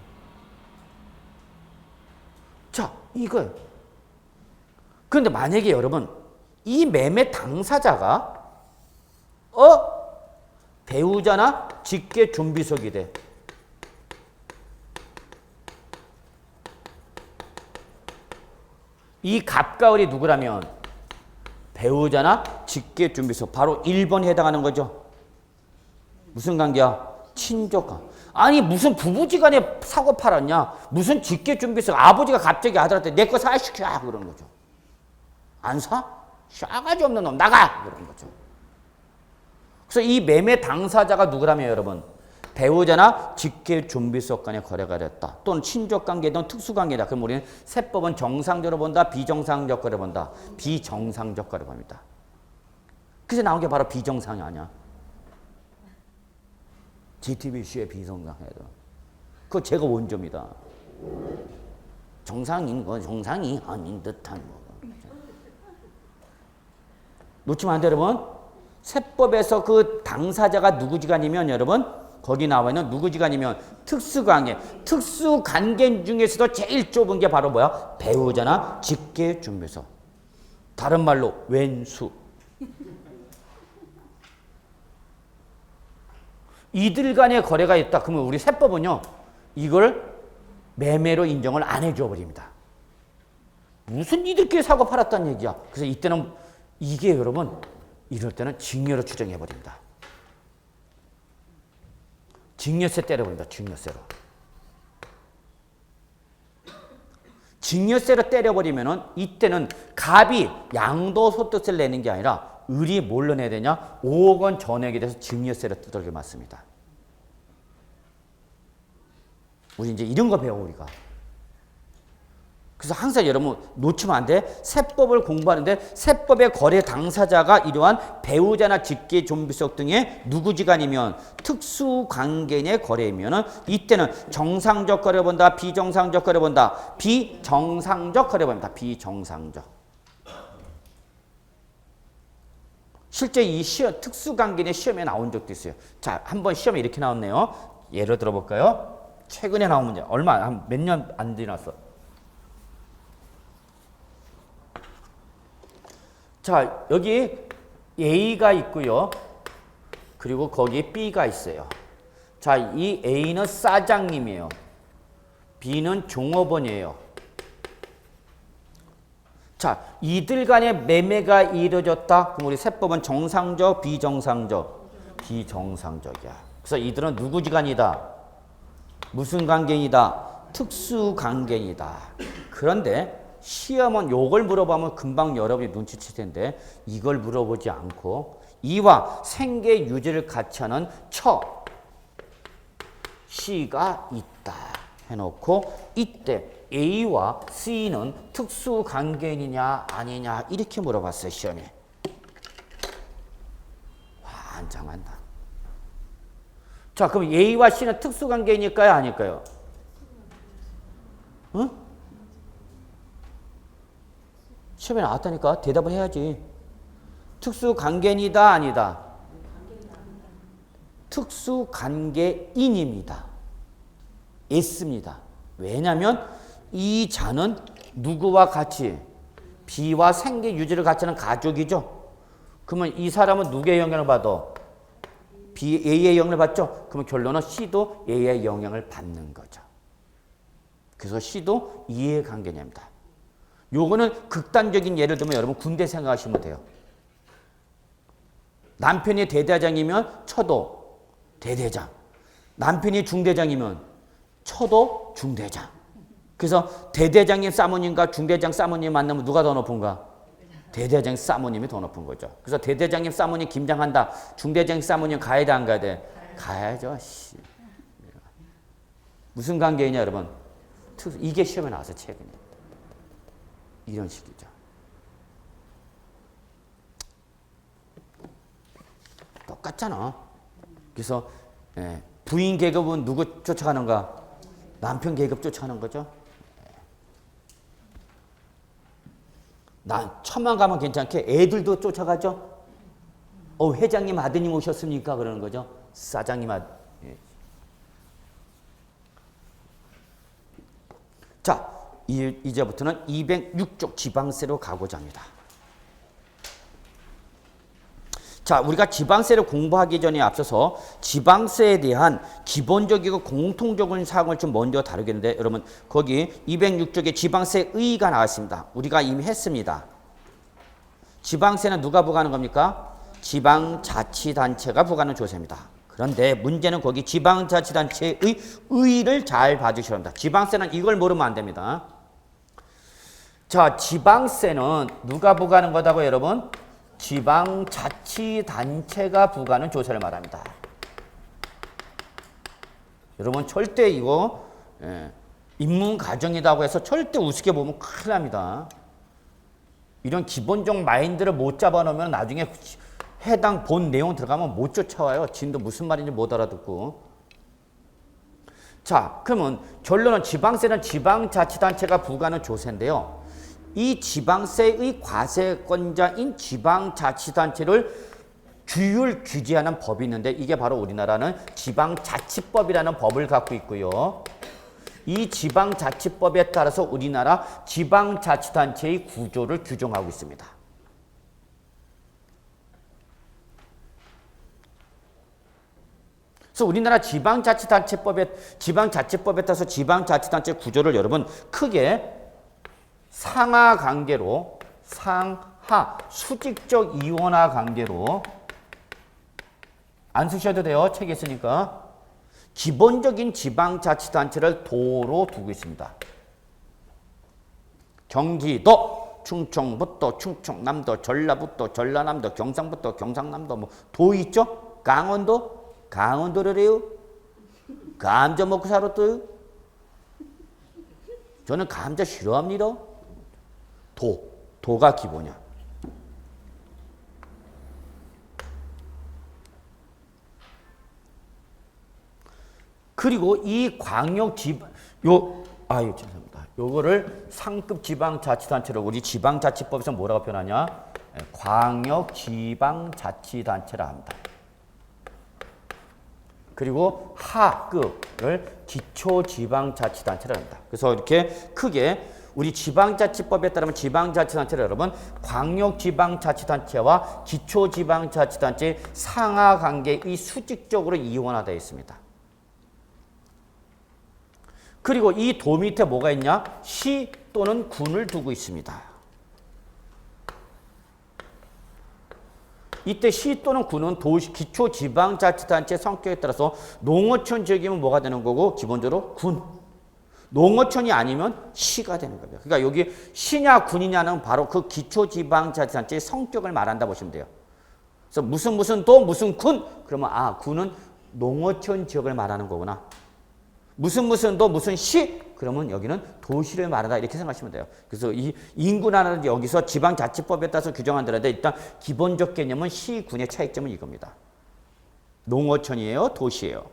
자, 이거. 그런데 만약에 여러분 이 매매 당사자가 배우자나 직계 준비속이 돼. 이 갑과 을이 누구라면 배우자나 직계 준비속. 바로 1번에 해당하는 거죠. 무슨 관계야? 친족관. 아니 무슨 부부지간에 사고 팔았냐? 무슨 직계 준비속. 아버지가 갑자기 아들한테 내 거 사시켜 그러는 거죠. 안 사? 싸가지 없는 놈 나가! 그런 거죠. 그래서 이 매매 당사자가 누구라면 여러분 배우자나 직계 준비속 간의 거래가 됐다. 또는 친족관계든 특수관계다. 그럼 우리는 세법은 정상적으로 본다. 비정상적 거래 본다. 비정상적 거래 봅니다. 그래서 나온 게 바로 비정상이 아니야. GTBC의 비정상회도. 그거 제가 원조입니다. 정상인 건 정상이 아닌 듯한 거. 놓치면 안 돼요, 여러분. 세법에서 그 당사자가 누구지간이면 여러분 거기 나와 있는 누구지간이면 특수관계. 특수관계 중에서도 제일 좁은 게 바로 뭐야? 배우자나 직계준비속. 다른 말로 왼수. 이들 간의 거래가 있다. 그러면 우리 세법은요. 이걸 매매로 인정을 안 해줘 버립니다. 무슨 이들끼리 사고 팔았다는 얘기야. 그래서 이때는 이게 여러분 이럴 때는 징여로 추정해 버립니다. 징여세 때려버립니다. 징여세로. 징여세로 때려버리면은 이때는 갑이 양도소득세를 내는 게 아니라 을이 뭘로 내야 되냐? 5억 원 전액에 대해서 징여세를 두들겨 맞습니다. 우리 이제 이런 거 배워 우리가. 그래서 항상 여러분 놓치면 안 돼. 세법을 공부하는데 세법의 거래 당사자가 이러한 배우자나 직계 좀비속 등의 누구지간이면 특수관계의 거래이면은 이때는 정상적 거래 본다. 비정상적 거래 본다. 비정상적 거래 봅니다. 비정상적. 실제 이 시험 특수관계의 시험에 나온 적도 있어요. 자, 한번 시험에 이렇게 나왔네요. 예를 들어 볼까요? 최근에 나온 문제. 얼마 한 몇 년 안 지났어. 자, 여기 A가 있고요. 그리고 거기 B가 있어요. 자, 이 A는 사장님이에요. B는 종업원이에요. 자, 이들 간에 매매가 이루어졌다. 그럼 우리 세법은 정상적, 비정상적? 비정상적이야. 그래서 이들은 누구지간이다? 무슨 관계이다? 특수관계이다. 그런데 시험은 요걸 물어보면 금방 여러분이 눈치챌 텐데 이걸 물어보지 않고 이와 생계 유지를 같이 하는 처 C가 있다 해놓고 이때 A와 C는 특수관계인이냐 아니냐 이렇게 물어봤어요. 시험에. 환장한다. 자, 그럼 A와 C는 특수관계일까요? 아닐까요? 응? 시험에 나왔다니까 대답을 해야지. 특수관계인이다 아니다? 특수관계인입니다. S입니다. 왜냐하면 이 자는 누구와 같이? B와 생계 유지를 같이 하는 가족이죠. 그러면 이 사람은 누구의 영향을 받아? A의 영향을 받죠. 그러면 결론은 C도 A의 영향을 받는 거죠. 그래서 C도 이해관계냐입니다. 요거는 극단적인 예를 들면 여러분 군대 생각하시면 돼요. 남편이 대대장이면 처도 대대장. 남편이 중대장이면 처도 중대장. 그래서 대대장님 사모님과 중대장 사모님 만나면 누가 더 높은가? 대대장 사모님이 더 높은 거죠. 그래서 대대장님 사모님 김장한다. 중대장 사모님 가야 돼 안 가야 돼? 가야죠. 씨. 무슨 관계이냐 여러분? 이게 시험에 나와서 최근에. 이런 식이죠. 똑같잖아. 그래서 부인 계급은 누구 쫓아가는가? 남편 계급 쫓아가는 거죠. 난 천만 가면 괜찮게 애들도 쫓아가죠. 회장님 아드님 오셨습니까? 그러는 거죠. 사장님 아들. 자, 이제부터는 206쪽 지방세로 가고자 합니다. 자, 우리가 지방세를 공부하기 전에 앞서서 지방세에 대한 기본적이고 공통적인 사항을 좀 먼저 다루겠는데 여러분 거기 206쪽에 지방세 의의가 나왔습니다. 우리가 이미 했습니다. 지방세는 누가 부과하는 겁니까? 지방자치단체가 부과하는 조세입니다. 그런데 문제는 거기 지방자치단체의 의의를 잘 봐주셔야 합니다. 지방세는 이걸 모르면 안 됩니다. 자, 지방세는 누가 부과하는 거다고 여러분? 지방자치단체가 부과하는 조세를 말합니다. 여러분 절대 이거 인문가정이라고 해서 절대 우습게 보면 큰일 납니다. 이런 기본적 마인드를 못 잡아놓으면 나중에 해당 본 내용 들어가면 못 쫓아와요. 진도 무슨 말인지 못 알아듣고. 자, 그러면 결론은 지방세는 지방자치단체가 부과하는 조세인데요. 이 지방세의 과세권자인 지방자치단체를 규율 규제하는 법이 있는데 이게 바로 우리나라는 지방자치법이라는 법을 갖고 있고요. 이 지방자치법에 따라서 우리나라 지방자치단체의 구조를 규정하고 있습니다. 그래서 우리나라 지방자치단체법에 따라서 지방자치단체 구조를 여러분 크게 상하 관계로 상하 수직적 이원화 관계로 안 쓰셔도 돼요. 책에 있으니까. 기본적인 지방자치단체를 도로 두고 있습니다. 경기도, 충청북도, 충청남도, 전라북도, 전라남도, 경상북도, 경상남도 뭐 도 있죠? 강원도, 강원도래요. 감자 먹고 살았어요. 저는 감자 싫어합니다. 도가 기본이야. 그리고 이 광역 죄송합니다. 요거를 상급 지방자치단체로 우리 지방자치법에서 뭐라고 표현하냐? 광역 지방자치단체라 합니다. 그리고 하급을 기초지방자치단체라 합니다. 그래서 이렇게 크게 우리 지방자치법에 따르면 지방자치단체를 여러분 광역지방자치단체와 기초지방자치단체의 상하관계의 수직적으로 이원화되어 있습니다. 그리고 이 도 밑에 뭐가 있냐? 시 또는 군을 두고 있습니다. 이때 시 또는 군은 도시 기초지방자치단체 성격에 따라서 농어촌 지역이면 뭐가 되는 거고 기본적으로 군. 농어촌이 아니면 시가 되는 겁니다. 그러니까 여기 시냐 군이냐는 바로 그 기초지방자치단체의 성격을 말한다 보시면 돼요. 그래서 무슨 도 무슨 군 그러면 아 군은 농어촌 지역을 말하는 거구나. 무슨 도 무슨 시 그러면 여기는 도시를 말한다 이렇게 생각하시면 돼요. 그래서 이 인구라는 여기서 지방자치법에 따라서 규정한다는데 일단 기본적 개념은 시, 군의 차이점은 이겁니다. 농어촌이에요, 도시예요.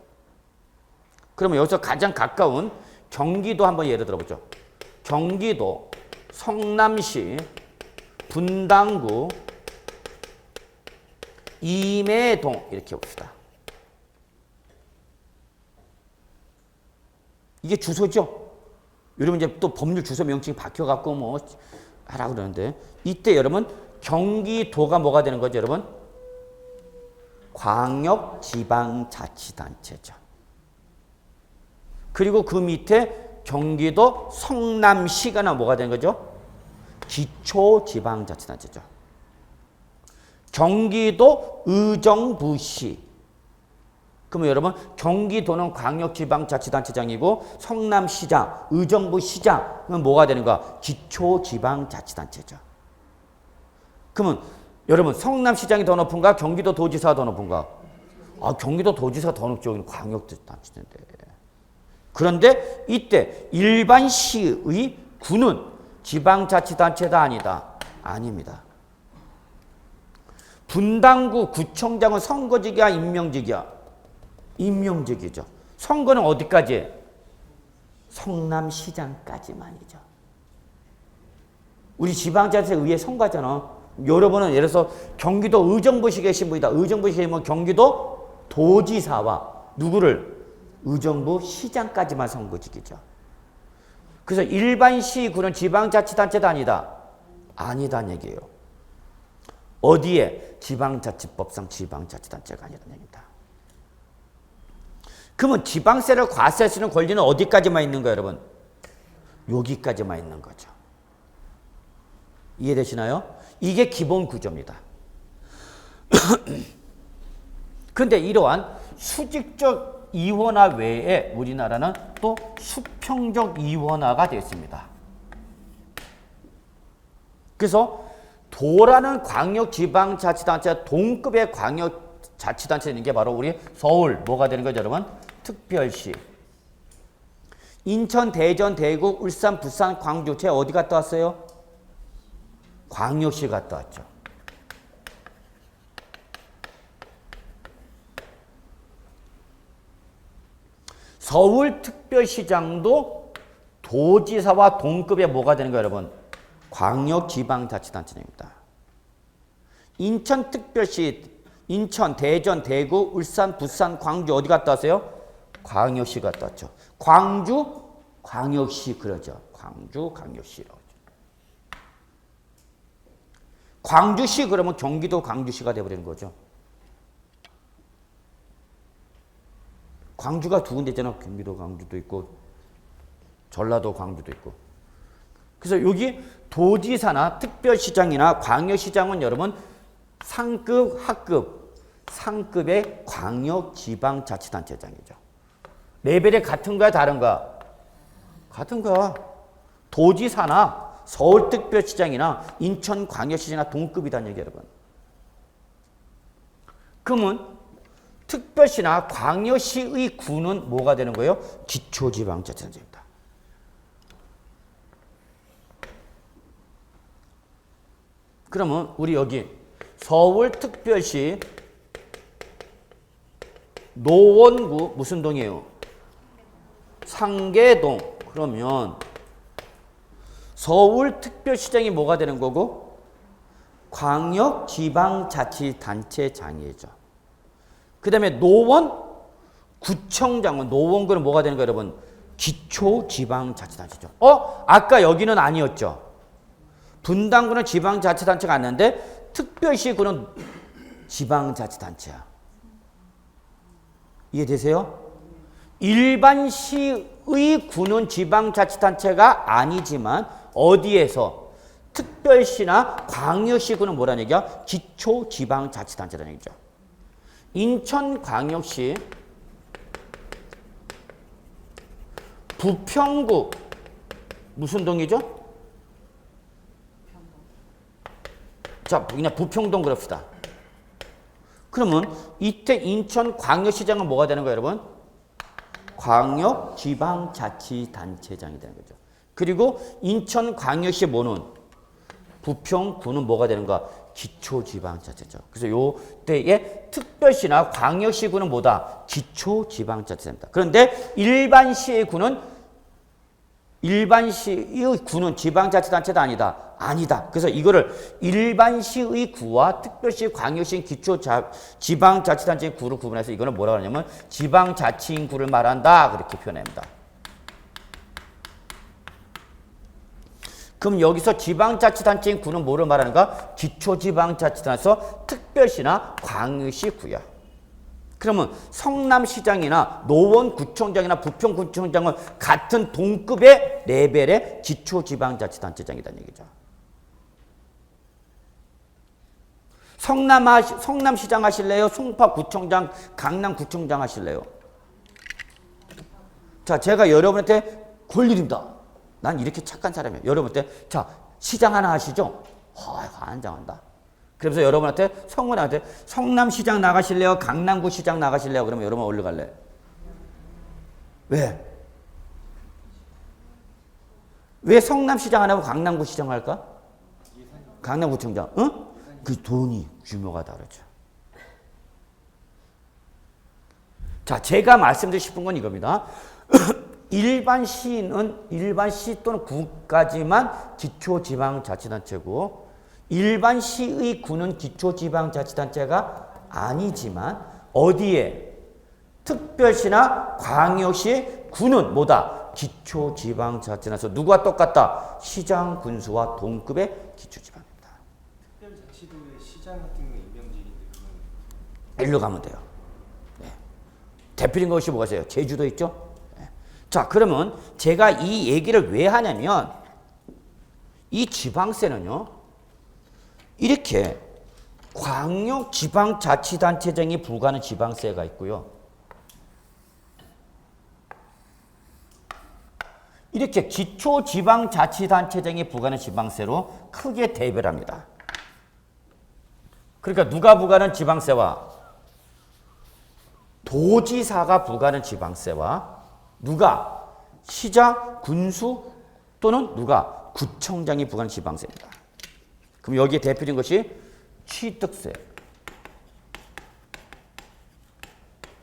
그러면 여기서 가장 가까운 경기도 한번 예를 들어보죠. 경기도 성남시 분당구 임해동 이렇게 봅시다. 이게 주소죠. 여러분 이제 또 법률 주소 명칭이 바뀌어갖고 뭐 하라고 그러는데 이때 여러분 경기도가 뭐가 되는 거죠, 여러분? 광역지방자치단체죠. 그리고 그 밑에 경기도 성남시가 뭐가 되는 거죠? 기초지방자치단체죠. 경기도 의정부시. 그러면 여러분 경기도는 광역지방자치단체장이고 성남시장, 의정부시장은 뭐가 되는가? 기초지방자치단체죠. 그러면 여러분 성남시장이 더 높은가? 경기도 도지사가 더 높은가? 아 경기도 도지사가 더 높죠. 여기는 광역단체인데. 그런데 이때 일반 시의 구는 지방자치단체다 아니다? 아닙니다. 분당구 구청장은 선거직이야 임명직이야? 임명직이죠. 선거는 어디까지? 성남시장까지만이죠. 우리 지방자치에 의회 선거하잖아. 여러분은 예를 들어서 경기도 의정부시 계신 분이다. 의정부시 계시면 경기도 도지사와 누구를? 의정부 시장까지만 선거직이죠. 그래서 일반 시구는 지방자치단체다 아니다? 아니다는 얘기예요. 어디에? 지방자치법상 지방자치단체가 아니라는 얘기입니다. 그러면 지방세를 과세할 수 있는 권리는 어디까지만 있는 거예요, 여러분? 여기까지만 있는 거죠. 이해되시나요? 이게 기본 구조입니다. 그런데 이러한 수직적 이원화 외에 우리나라는 또 수평적 이원화가 됐습니다. 그래서 도라는 광역지방자치단체 동급의 광역자치단체 있는 게 바로 우리 서울 뭐가 되는 거죠, 여러분? 특별시. 인천, 대전, 대구, 울산, 부산, 광주 제 어디 갔다 왔어요? 광역시 갔다 왔죠. 서울특별시장도 도지사와 동급의 뭐가 되는 거예요, 여러분? 광역지방자치단체입니다. 인천특별시, 인천, 대전, 대구, 울산, 부산, 광주 어디 갔다 왔어요? 광역시 갔다 왔죠. 광주, 광역시 그러죠. 광주, 광역시라고 하죠. 광주시 그러면 경기도 광주시가 되어버리는 거죠. 광주가 두 군데 있잖아. 경기도 광주도 있고 전라도 광주도 있고. 그래서 여기 도지사나 특별시장이나 광역시장은 여러분 상급, 하급, 상급의 광역지방자치단체장이죠. 레벨이 같은가 다른가? 같은가. 도지사나 서울특별시장이나 인천광역시장이나 동급이라는 얘기예요, 여러분. 그러면 특별시나 광역시의 구는 뭐가 되는 거예요? 기초지방자치단체입니다. 그러면 우리 여기 서울특별시 노원구 무슨 동이에요? 상계동. 그러면 서울특별시장이 뭐가 되는 거고? 광역지방자치단체장이죠. 그 다음에 노원구청장은 노원구는 뭐가 되는 거예요, 여러분? 기초지방자치단체죠. 아까 여기는 아니었죠. 분당구는 지방자치단체가 아닌데 특별시구는 지방자치단체야. 이해되세요? 일반 시의 구는 지방자치단체가 아니지만 어디에서 특별시나 광역시구는 뭐라는 얘기야? 기초지방자치단체라는 얘기죠. 인천광역시 부평구 무슨 동이죠? 자, 그냥 부평동 그럽시다. 그러면 이때 인천광역시장은 뭐가 되는 거예요, 여러분? 광역지방자치단체장이 되는 거죠. 그리고 인천광역시 뭐는? 부평구는 뭐가 되는가? 기초지방자치죠. 그래서 요 때에 특별시나 광역시구는 뭐다? 기초지방자치입니다. 그런데 일반시의 구는 지방자치단체도 아니다. 아니다. 그래서 이거를 일반시의 구와 특별시, 광역시, 지방자치단체의 구를 구분해서 이거는 뭐라고 하냐면 지방자치인 구를 말한다. 그렇게 표현합니다. 그럼 여기서 지방자치단체인 구는 뭐를 말하는가? 기초지방자치단에서 특별시나 광역시 구야. 그러면 성남시장이나 노원구청장이나 부평구청장은 같은 동급의 레벨의 기초지방자치단체장이라는 얘기죠. 성남시장 하실래요? 송파구청장, 강남구청장 하실래요? 자, 제가 여러분한테 권리입니다. 난 이렇게 착한 사람이에요. 여러분한테 자, 시장 하나 하시죠? 환장한다. 그래서 여러분한테 성원한테 성남시장 나가실래요? 강남구 시장 나가실래요? 그러면 여러분 어디로 갈래? 왜? 왜 성남시장 안 하고 강남구 시장 할까? 강남구청장. 응? 그 돈이 규모가 다르죠. 자, 제가 말씀드리고 싶은 건 이겁니다. 일반시는 일반시 또는 구까지만 기초지방자치단체고 일반시의 구는 기초지방자치단체가 아니지만 어디에? 특별시나 광역시 구는 뭐다? 기초지방자치단체에서 누구와 똑같다? 시장, 군수와 동급의 기초지방입니다. 특별자치도의 시장 같은 경우 임명직인데 그건 일로 가면 돼요. 네. 대표적인 것이 뭐가 있어요? 제주도 있죠? 자, 그러면 제가 이 얘기를 왜 하냐면 이 지방세는요. 이렇게 광역지방자치단체장이 부과하는 지방세가 있고요. 이렇게 기초지방자치단체장이 부과하는 지방세로 크게 대별합니다. 그러니까 누가 부과하는 지방세와 도지사가 부과하는 지방세와 누가? 시장, 군수 또는 누가? 구청장이 부과하는 지방세입니다. 그럼 여기에 대표적인 것이 취득세,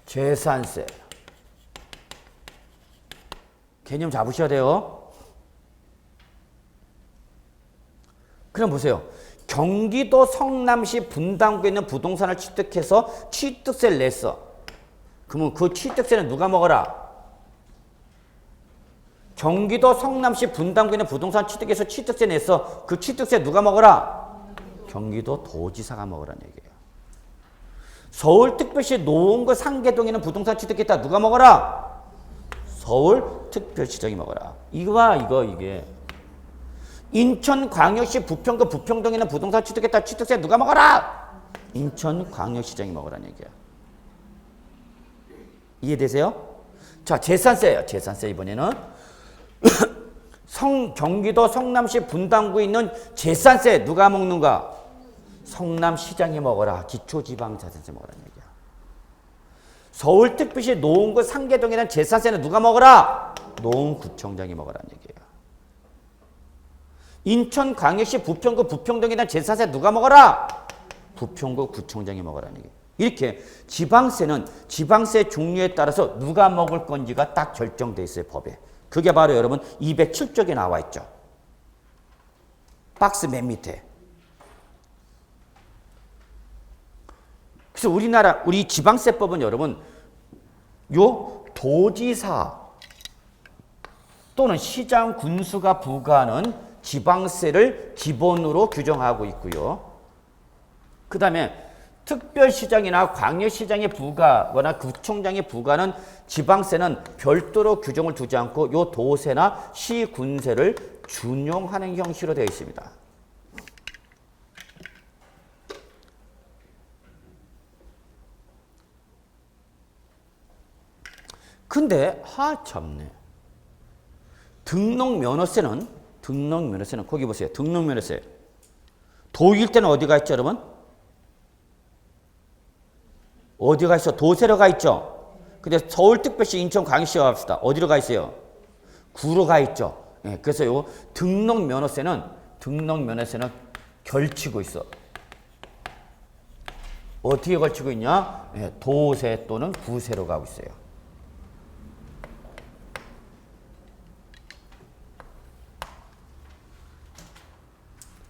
재산세. 개념 잡으셔야 돼요. 그럼 보세요. 경기도 성남시 분당구에 있는 부동산을 취득해서 취득세를 냈어. 그러면 그 취득세는 누가 먹어라? 경기도 성남시 분당구에 있는 부동산 취득해서 취득세 냈어. 그 취득세 누가 먹어라? 경기도 도지사가 먹으라는 얘기예요. 서울특별시 노원구 상계동에 있는 부동산 취득했다. 누가 먹어라? 서울특별시장이 먹어라. 이게. 인천광역시 부평구 부평동에 있는 부동산 취득했다. 취득세 누가 먹어라? 인천광역시장이 먹으라는 얘기야. 이해되세요? 자, 재산세예요. 재산세 이번에는. 경기도 성남시 분당구에 있는 재산세 누가 먹는가? 성남시장이 먹어라. 기초지방자치단체 먹으라는 얘기야. 서울특별시 노원구 상계동에 있는 재산세는 누가 먹어라? 노원구청장이 먹으라는 얘기예요. 인천광역시 부평구 부평동에 있는 재산세 누가 먹어라? 부평구 구청장이 먹으라는 얘기예요. 이렇게 지방세는 지방세 종류에 따라서 누가 먹을 건지가 딱 결정돼 있어요, 법에. 그게 바로 여러분 207쪽에 나와 있죠. 박스 맨 밑에. 그래서 우리 지방세법은 여러분 요 도지사 또는 시장 군수가 부과하는 지방세를 기본으로 규정하고 있고요. 그 다음에 특별시장이나 광역시장에 부과하거나 구청장에 부과하는 지방세는 별도로 규정을 두지 않고 요 도세나 시군세를 준용하는 형식으로 되어 있습니다. 근데 참네. 등록면허세는 거기 보세요. 등록면허세. 도일 때는 어디가 있죠, 여러분? 어디가 있어? 도세로 가 있죠. 근데 서울특별시, 인천, 광역시가 합시다. 어디로 가 있어요? 구로 가 있죠. 예, 그래서 요 등록면허세는 걸치고 있어. 어떻게 걸치고 있냐? 예, 도세 또는 구세로 가고 있어요.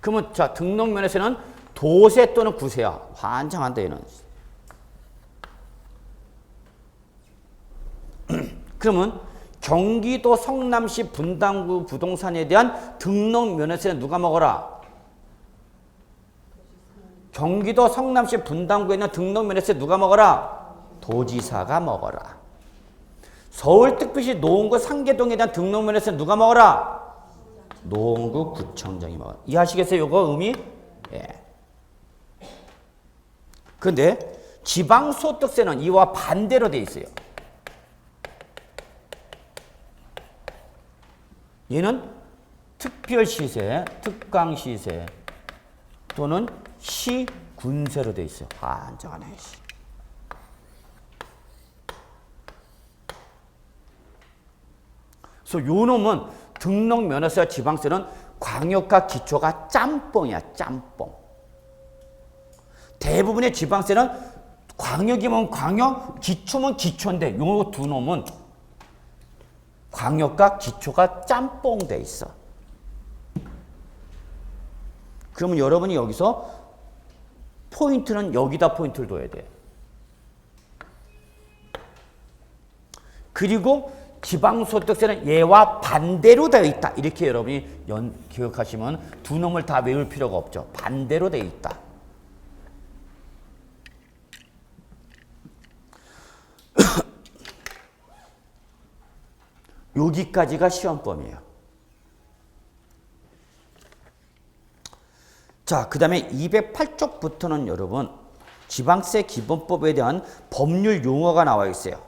그러면 자, 등록면허세는 도세 또는 구세야. 환장한다 얘는. 그러면 경기도 성남시 분당구 부동산에 대한 등록면허세는 누가 먹어라? 경기도 성남시 분당구에 있는 등록면허세 누가 먹어라? 도지사가 먹어라. 서울특별시 노원구 상계동에 대한 등록면허세 누가 먹어라? 노원구 구청장이 먹어라. 이해하시겠어요? 요거 의미? 예. 근데 지방소득세는 이와 반대로 돼 있어요. 얘는 특별시세, 특강시세 또는 시군세로 돼 있어요. 안정하네. 그래서 요 놈은 등록면허세와 지방세는 광역과 기초가 짬뽕이야, 짬뽕. 대부분의 지방세는 광역이면 광역, 기초면 기초인데 요 두 놈은 광역과 기초가 짬뽕돼 있어. 그러면 여러분이 여기서 포인트는 여기다 포인트를 둬야 돼. 그리고 지방소득세는 얘와 반대로 되어 있다. 이렇게 여러분이 기억하시면 두 놈을 다 외울 필요가 없죠. 반대로 되어 있다. 여기까지가 시험범이에요. 자, 그 다음에 208쪽부터는 여러분 지방세 기본법에 대한 법률 용어가 나와 있어요.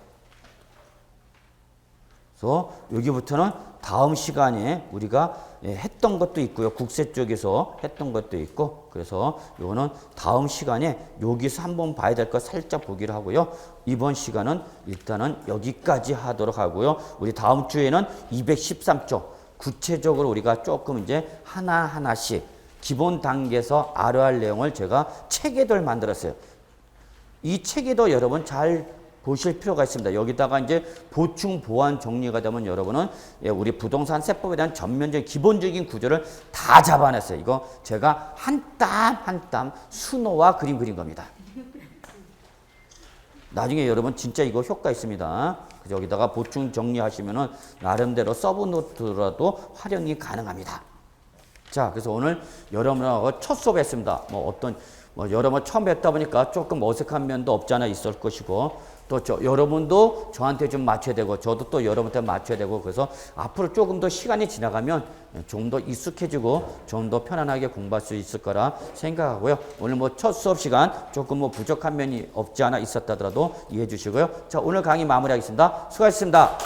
그래서 여기부터는 다음 시간에 우리가 했던 것도 있고요. 국세 쪽에서 했던 것도 있고, 그래서 이거는 다음 시간에 여기서 한번 봐야 될 거 살짝 보기로 하고요. 이번 시간은 일단은 여기까지 하도록 하고요. 우리 다음 주에는 213쪽 구체적으로 우리가 조금 이제 하나하나씩 기본 단계에서 알아야 할 내용을 제가 체계도를 만들었어요. 이 체계도 여러분 잘 보실 필요가 있습니다. 여기다가 이제 보충 보완 정리가 되면 여러분은 우리 부동산 세법에 대한 전면적인 기본적인 구조를 다 잡아냈어요. 이거 제가 한 땀 한 땀 수노와 그림 그린 겁니다. 나중에 여러분 진짜 이거 효과 있습니다. 여기다가 보충 정리하시면은 나름대로 서브노트라도 활용이 가능합니다. 자, 그래서 오늘 여러분하고 첫 수업 했습니다. 여러분 처음 뵙다 보니까 조금 어색한 면도 없지 않아 있을 것이고, 또 여러분도 저한테 좀 맞춰야 되고, 저도 또 여러분한테 맞춰야 되고, 그래서 앞으로 조금 더 시간이 지나가면 좀 더 익숙해지고 좀 더 편안하게 공부할 수 있을 거라 생각하고요. 오늘 첫 수업 시간 조금 부족한 면이 없지 않아 있었다더라도 이해해 주시고요. 자, 오늘 강의 마무리하겠습니다. 수고하셨습니다.